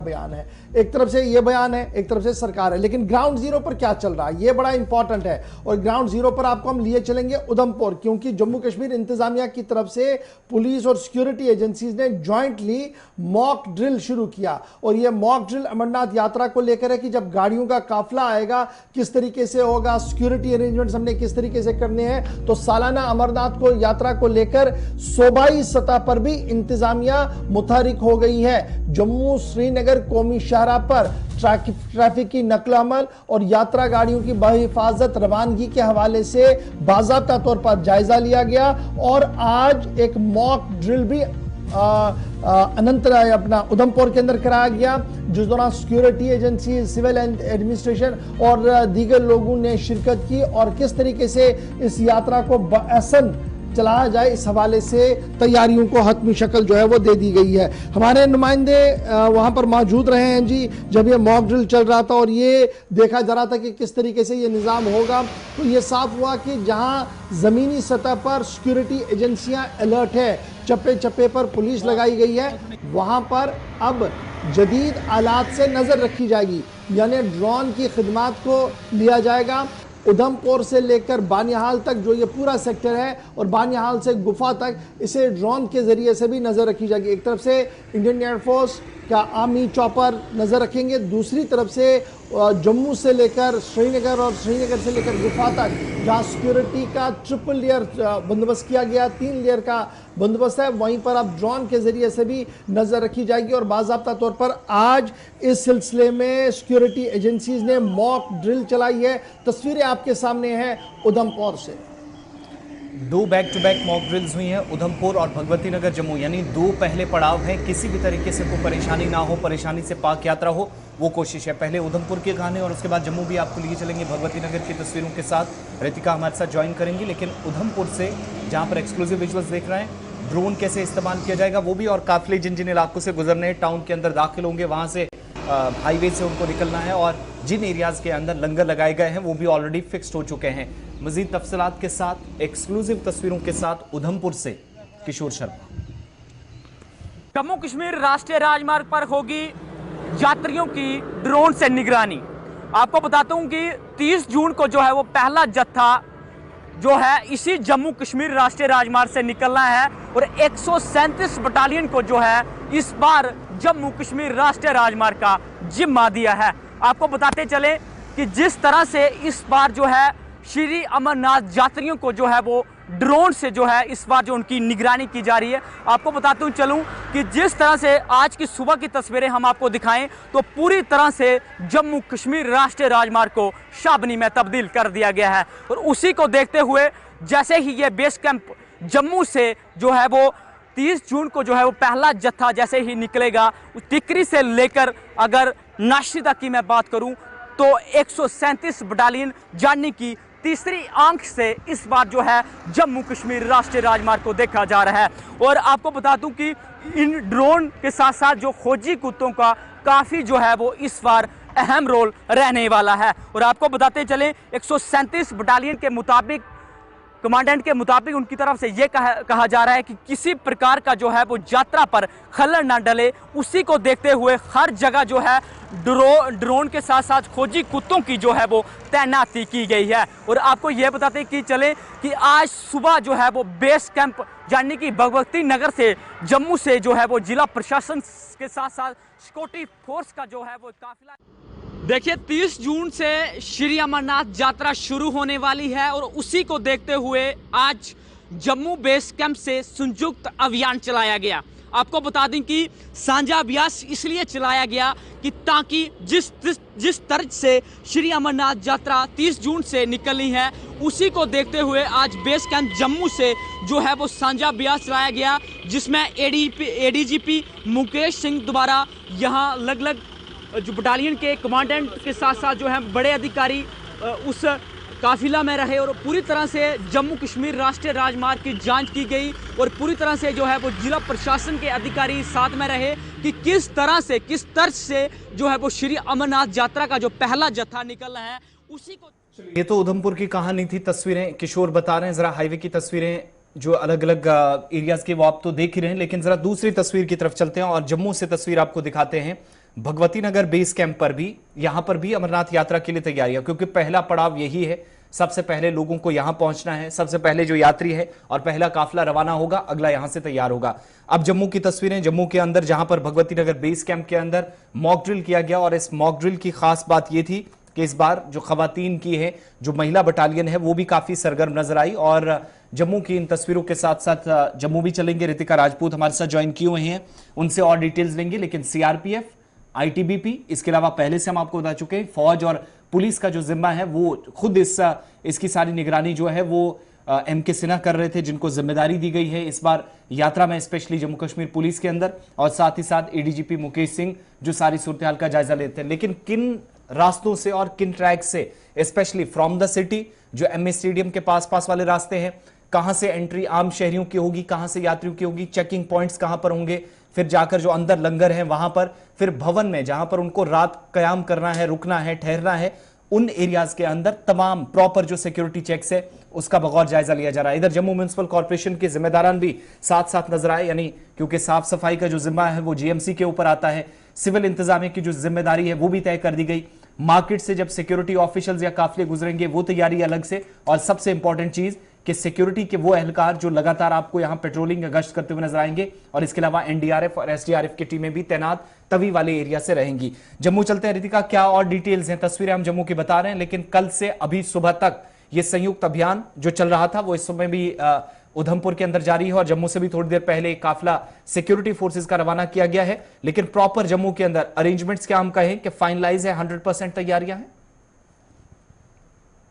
बयान है, एक तरफ से ये बयान है, एक तरफ से सरकार है, लेकिन ग्राउंड जीरो पर क्या चल रहा है ये बड़ा इंपॉर्टेंट है। और ग्राउंड जीरो पर आपको हम लिए चलेंगे उधमपुर, क्योंकि जम्मू कश्मीर इंतजामिया की तरफ से पुलिस और सिक्योरिटी एजेंसीज ने जॉइंटली मॉक ड्रिल शुरू किया। और ये मॉक ड्रिल अमरनाथ यात्रा को लेकर है कि जब गाड़ियों का काफिला आएगा किस तरीके से होगा, सिक्योरिटी अरेंजमेंट्स हमने किस तरीके से करने हैं। तो सालाना अमरनाथ को यात्रा को लेकर सूबाई सतह पर भी इंतजामिया मुतहरिक हो गई है। जम्मू श्रीनगर कौमी शाहराह पर ट्रैफिक की नकल अमल और यात्रा गाड़ियों की बहिफाजत रवानगी के हवाले से बाज़ाब्ता तौर पर जायजा लिया गया। और आज एक मॉक ड्रिल भी अनंतनाग अपना उधमपुर के अंदर कराया गया, जिस दौरान सिक्योरिटी एजेंसी, सिविल एडमिनिस्ट्रेशन और दीगर लोगों ने शिरकत की। और किस तरीके से इस यात्रा को बअसन चलाया जाए इस हवाले से तैयारियों को हतमी शक्ल जो है वो दे दी गई है। हमारे नुमाइंदे वहां पर मौजूद रहे हैं जी जब ये मॉक ड्रिल चल रहा था और ये देखा जा रहा था कि किस तरीके से ये निज़ाम होगा। तो ये साफ हुआ कि जहां ज़मीनी सतह पर सिक्योरिटी एजेंसियां अलर्ट है, चप्पे चप्पे पर पुलिस लगाई गई है, वहां पर अब जदीद आलात से नज़र रखी जाएगी, यानी ड्रोन की खिदमात को लिया जाएगा। उधमपुर से लेकर बानिहाल तक जो ये पूरा सेक्टर है और बानिहाल से गुफा तक इसे ड्रोन के ज़रिए से भी नज़र रखी जाएगी। एक तरफ से इंडियन एयरफोर्स का आर्मी चॉपर नज़र रखेंगे, दूसरी तरफ से जम्मू से लेकर श्रीनगर और श्रीनगर से लेकर गुफा तक जहाँ सिक्योरिटी का ट्रिपल लेयर बंदोबस्त किया गया, 3 लेयर का बंदोबस्त है, वहीं पर अब ड्रोन के ज़रिए से भी नज़र रखी जाएगी। और बाज़ाब्ता तौर पर आज इस सिलसिले में सिक्योरिटी एजेंसीज ने मॉक ड्रिल चलाई है। तस्वीरें आपके सामने हैं उधमपुर से। 2 back to back mock drills हुई हैं उधमपुर और भगवती नगर जम्मू, यानी 2 पहले पड़ाव हैं। किसी भी तरीके से कोई परेशानी ना हो, परेशानी से पाक यात्रा हो, वो कोशिश है। पहले उधमपुर के कहानी और उसके बाद जम्मू भी आपको लिए चलेंगे भगवती नगर की तस्वीरों के साथ। रितिका हमारे साथ ज्वाइन करेंगी, लेकिन उधमपुर से जहाँ पर एक्सक्लूसिव विजुअल्स देख रहे हैं, ड्रोन कैसे इस्तेमाल किया जाएगा वो भी, और काफिले जिन जिन इलाकों से गुजरने हैं, टाउन के अंदर दाखिल होंगे, वहाँ से हाईवे से उनको निकलना है, और जिन एरियाज़ के अंदर लंगर लगाए गए हैं वो भी ऑलरेडी फिक्स्ड हो चुके हैं। मजीद तफसीलात के साथ, एक्सक्लूसिव तस्वीरों के साथ उधमपुर से किशोर शर्मा। जम्मू कश्मीर राष्ट्रीय राजमार्ग पर होगी यात्रियों की ड्रोन से निगरानी। आपको बताता हूं कि 30 जून को जो है वो पहला जत्था जो है इसी जम्मू कश्मीर राष्ट्रीय राजमार्ग से निकलना है, और 137 बटालियन को जो है इस बार जम्मू कश्मीर राष्ट्रीय राजमार्ग का जिम्मा दिया है। आपको बताते चले कि जिस तरह से इस बार जो है श्री अमरनाथ यात्रियों को जो है वो ड्रोन से जो है इस बार जो उनकी निगरानी की जा रही है। आपको बताता हूँ चलूँ कि जिस तरह से आज की सुबह की तस्वीरें हम आपको दिखाएं तो पूरी तरह से जम्मू कश्मीर राष्ट्रीय राजमार्ग को शाबनी में तब्दील कर दिया गया है। और उसी को देखते हुए जैसे ही ये बेस कैंप जम्मू से जो है वो 30 जून को जो है वो पहला जत्था जैसे ही निकलेगा, टिकरी से लेकर अगर नाशी तक की मैं बात करूं तो 137 बटालियन जाने की तीसरी आंख से इस बार जो है जम्मू कश्मीर राष्ट्रीय राजमार्ग को देखा जा रहा है। और आपको बता दूं कि इन ड्रोन के साथ साथ जो खोजी कुत्तों का काफ़ी जो है वो इस बार अहम रोल रहने वाला है। और आपको बताते चलें 137 बटालियन के मुताबिक, कमांडेंट के मुताबिक उनकी तरफ से ये कहा जा रहा है कि किसी प्रकार का जो है वो यात्रा पर खलल ना डले, उसी को देखते हुए हर जगह जो है ड्रोन के साथ साथ खोजी कुत्तों की जो है वो तैनाती की गई है। और आपको ये बताते कि चले कि आज सुबह जो है वो बेस कैंप यानी कि भगवती नगर से जम्मू से जो है वो जिला प्रशासन के साथ साथ सिक्योरिटी फोर्स का जो है वो काफिला, देखिए 30 जून से श्री अमरनाथ यात्रा शुरू होने वाली है, और उसी को देखते हुए आज जम्मू बेस कैंप से संयुक्त अभियान चलाया गया। आपको बता दें कि साझा अभ्यास इसलिए चलाया गया कि ताकि जिस तर्ज से श्री अमरनाथ यात्रा 30 जून से निकलनी है, उसी को देखते हुए आज बेस कैंप जम्मू से जो है वो साझा अभ्यास चलाया गया, जिसमें एडीजीपी मुकेश सिंह द्वारा यहाँ अलग अलग जो बटालियन के कमांडेंट के साथ साथ जो है बड़े अधिकारी उस काफिला में रहे, और पूरी तरह से जम्मू कश्मीर राष्ट्रीय राजमार्ग की जांच की गई, और पूरी तरह से जो है वो जिला प्रशासन के अधिकारी साथ में रहे कि किस तरह से किस तर्ज से जो है वो श्री अमरनाथ यात्रा का जो पहला जत्था निकलना है उसी को। ये तो उधमपुर की कहानी थी, तस्वीरें किशोर बता रहे हैं। जरा हाईवे की तस्वीरें जो अलग अलग एरियाज के वो आप तो देख ही रहे हैं, लेकिन जरा दूसरी तस्वीर की तरफ चलते हैं और जम्मू से तस्वीर आपको दिखाते हैं। भगवती नगर बेस कैंप पर भी, यहां पर भी अमरनाथ यात्रा के लिए तैयारियां, क्योंकि पहला पड़ाव यही है, सबसे पहले लोगों को यहां पहुंचना है, सबसे पहले जो यात्री है और पहला काफिला रवाना होगा, अगला यहां से तैयार होगा। अब जम्मू की तस्वीरें, जम्मू के अंदर जहां पर भगवती नगर बेस कैंप के अंदर मॉक ड्रिल किया गया, और इस मॉक ड्रिल की खास बात यह थी कि इस बार जो खवातीन की है, जो महिला बटालियन है, वो भी काफी सरगर्म नजर आई। और जम्मू की इन तस्वीरों के साथ साथ जम्मू भी चलेंगे, रितिका राजपूत हमारे साथ ज्वाइन किए हुए हैं, उनसे और डिटेल्स लेंगे। लेकिन सीआरपीएफ, आईटीबीपी, इसके अलावा पहले से हम आपको बता चुके हैं फौज और पुलिस का जो जिम्मा है वो खुद इसकी सारी निगरानी जो है वो एम.के. सिन्हा कर रहे थे, जिनको जिम्मेदारी दी गई है इस बार यात्रा में, स्पेशली जम्मू कश्मीर पुलिस के अंदर, और साथ ही साथ एडीजीपी मुकेश सिंह जो सारी सूरत हाल का जायजा लेते हैं। लेकिन किन रास्तों से और किन ट्रैक से, स्पेशली फ्रॉम द सिटी, जो एमए स्टेडियम के पास वाले रास्ते हैं, कहां से एंट्री आम शहरियों की होगी, कहां से यात्रियों की होगी, चेकिंग पॉइंट्स कहां पर होंगे, फिर जाकर जो अंदर लंगर है वहां पर, फिर भवन में जहां पर उनको रात कयाम करना है, रुकना है, ठहरना है, उन एरियाज के अंदर तमाम प्रॉपर जो सिक्योरिटी चेक्स है उसका बगौर जायजा लिया जा रहा है। इधर जम्मू म्युनिसिपल कॉर्पोरेशन के जिम्मेदारान भी साथ साथ नजर आए, यानी क्योंकि साफ सफाई का जो जिम्मा है वो जीएमसी के ऊपर आता है, सिविल इंतजामिया की जो जिम्मेदारी है वो भी तय कर दी गई। मार्केट से जब सिक्योरिटी ऑफिशियल्स या काफिले गुजरेंगे वो तैयारी अलग से, और सबसे इंपॉर्टेंट चीज कि सिक्योरिटी के वो एहलकार जो लगातार आपको यहां पेट्रोलिंग गश्त करते हुए नजर आएंगे, और इसके अलावा एनडीआरएफ और एसडीआरएफ की टीमें भी तैनात तवी वाले एरिया से रहेंगी। जम्मू चलते हैं, रितिका क्या और डिटेल्स हैं? तस्वीरें हम जम्मू की बता रहे हैं, लेकिन कल से अभी सुबह तक ये संयुक्त अभियान जो चल रहा था वो इस समय भी उधमपुर के अंदर जारी है, और जम्मू से भी थोड़ी देर पहले एक काफिला सिक्योरिटी फोर्सेस का रवाना किया गया है। लेकिन प्रॉपर जम्मू के अंदर अरेंजमेंट्स क्या हम कहें कि फाइनलाइज है, 100% तैयारियां हैं?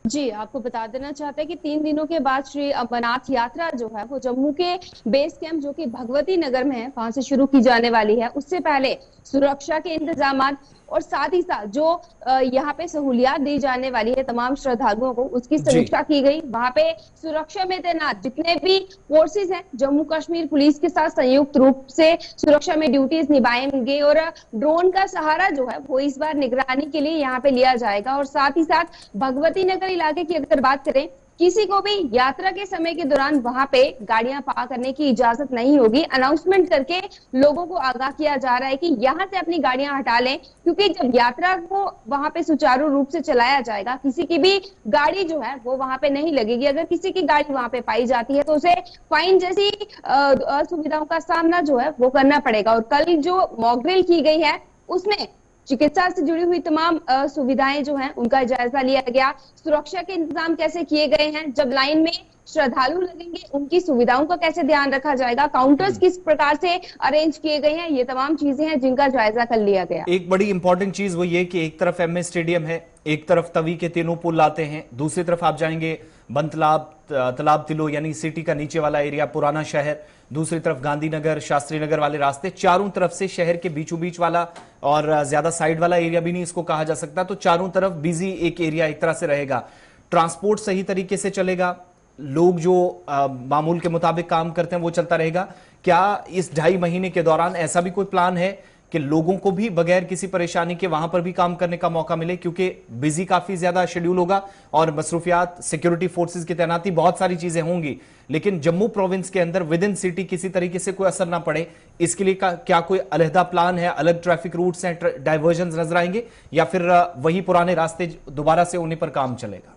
जी, आपको बता देना चाहते हैं कि 3 दिनों के बाद श्री अमरनाथ यात्रा जो है वो जम्मू के बेस कैंप जो कि भगवती नगर में है वहां से शुरू की जाने वाली है। उससे पहले सुरक्षा के इंतजामात और साथ ही साथ जो यहाँ पे सहूलियात दी जाने वाली है तमाम श्रद्धालुओं को, उसकी समीक्षा की गई। वहां पे सुरक्षा में तैनात जितने भी फोर्सेस हैं जम्मू कश्मीर पुलिस के साथ संयुक्त रूप से सुरक्षा में ड्यूटीज निभाएंगे, और ड्रोन का सहारा जो है वो इस बार निगरानी के लिए यहाँ पे लिया जाएगा। और साथ ही साथ भगवती नगर इलाके की अगर बात करें, किसी को भी यात्रा के समय के दौरान वहां पे गाड़ियां पार्क करने की इजाजत नहीं होगी। अनाउंसमेंट करके लोगों को आगाह किया जा रहा है कि यहां से अपनी गाड़ियां हटा लें, क्योंकि जब यात्रा को वहां पे सुचारू रूप से चलाया जाएगा, किसी की भी गाड़ी जो है वो वहां पे नहीं लगेगी। अगर किसी की गाड़ी वहां पे पाई जाती है तो उसे फाइन जैसी असुविधाओं का सामना जो है वो करना पड़ेगा। और कल जो मॉक ड्रिल की गई है उसमें चिकित्सा से जुड़ी हुई तमाम सुविधाएं जो हैं उनका जायजा लिया गया। सुरक्षा के इंतजाम कैसे किए गए हैं, जब लाइन में श्रद्धालु लगेंगे उनकी सुविधाओं का कैसे ध्यान रखा जाएगा, काउंटर्स किस प्रकार से अरेंज किए गए हैं, ये तमाम चीजें हैं जिनका जायजा कर लिया गया। एक बड़ी इंपॉर्टेंट चीज वो ये कि एक तरफ एमए स्टेडियम है, एक तरफ तवी के तीनों पुल आते हैं, दूसरी तरफ आप जाएंगे बनतलाब, तालाब तिलो यानी सिटी का नीचे वाला एरिया, पुराना शहर, दूसरी तरफ गांधीनगर, शास्त्री नगर वाले रास्ते, चारों तरफ से शहर के बीचों बीच वाला, और ज्यादा साइड वाला एरिया भी नहीं इसको कहा जा सकता, तो चारों तरफ बिजी एक एरिया एक तरह से रहेगा। ट्रांसपोर्ट सही तरीके से चलेगा, लोग जो मामूल के मुताबिक काम करते हैं वो चलता रहेगा। क्या इस 2.5 महीने के दौरान ऐसा भी कोई प्लान है कि लोगों को भी बगैर किसी परेशानी के वहां पर भी काम करने का मौका मिले, क्योंकि बिजी काफी ज्यादा शेड्यूल होगा और मसरूफियात, सिक्योरिटी फोर्सेस की तैनाती, बहुत सारी चीजें होंगी, लेकिन जम्मू प्रोविंस के अंदर विद इन सिटी किसी तरीके से कोई असर ना पड़े, इसके लिए क्या कोई अलहदा प्लान है, अलग ट्रैफिक रूट्स हैं, डाइवर्जन नजर आएंगे, या फिर वही पुराने रास्ते दोबारा से उन्हीं पर काम चलेगा?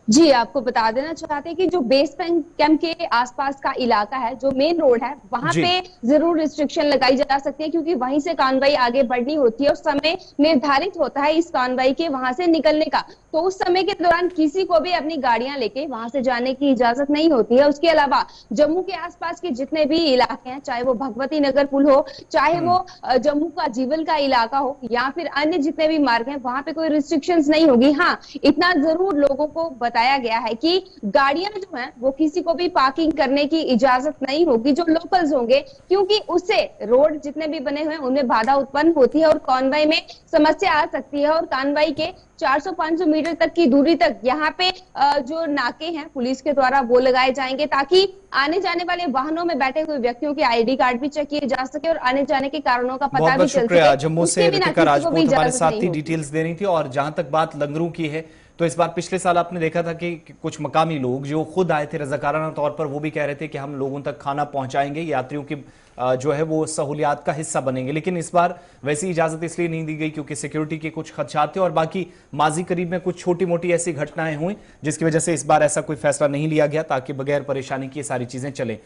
जी, आपको बता देना चाहते हैं कि जो बेस कैंप के आसपास का इलाका है, जो मेन रोड है, वहां पे जरूर रिस्ट्रिक्शन लगाई जा सकती है, क्योंकि वहीं से कार्रवाई आगे बढ़नी होती है और समय निर्धारित होता है इस कार्रवाई के वहां से निकलने का। तो उस समय के दौरान किसी को भी अपनी गाड़ियां लेके वहां से जाने की इजाजत नहीं होती है। उसके अलावा जम्मू के आसपास के जितने भी इलाके हैं, चाहे वो भगवती नगर पुल हो, चाहे वो जम्मू का जीवल का इलाका हो, या फिर अन्य जितने भी मार्ग हैं, वहां पे कोई रिस्ट्रिक्शंस नहीं होगी। हाँ, इतना जरूर लोगों को बताया गया है कि गाड़ियां जो हैं वो किसी को भी पार्किंग करने की इजाजत नहीं होगी, जो लोकल्स होंगे, क्योंकि उससे रोड जितने भी बने हुए हैं उनमें बाधा उत्पन्न होती है और कॉन्वॉय में समस्या आ सकती है। और कॉन्वॉय के 400-500 मीटर तक की दूरी तक यहाँ पे जो नाके हैं पुलिस के द्वारा वो लगाए जाएंगे, ताकि आने जाने वाले वाहनों में बैठे हुए व्यक्तियों के आईडी कार्ड भी चेक किए जा सके और आने जाने के कारणों का पता भी चल सके। जम्मू से रितिका राजपूत हमारे साथ ही डिटेल्स दे रही थी। और जहां तक बात लंगरों की है, तो इस बार पिछले साल आपने देखा था कि कुछ मकामी लोग जो खुद आए थे रजाकाराना तौर पर, वो भी कह रहे थे कि हम लोगों तक खाना पहुंचाएंगे, यात्रियों की जो है वो सहूलियात का हिस्सा बनेंगे। लेकिन इस बार वैसी इजाजत इसलिए नहीं दी गई क्योंकि सिक्योरिटी के कुछ खदशात थे और बाकी माजी करीब में कुछ छोटी मोटी ऐसी घटनाएं हुई जिसकी वजह से इस बार ऐसा कोई फैसला नहीं लिया गया ताकि बगैर परेशानी की ये सारी चीजें चले।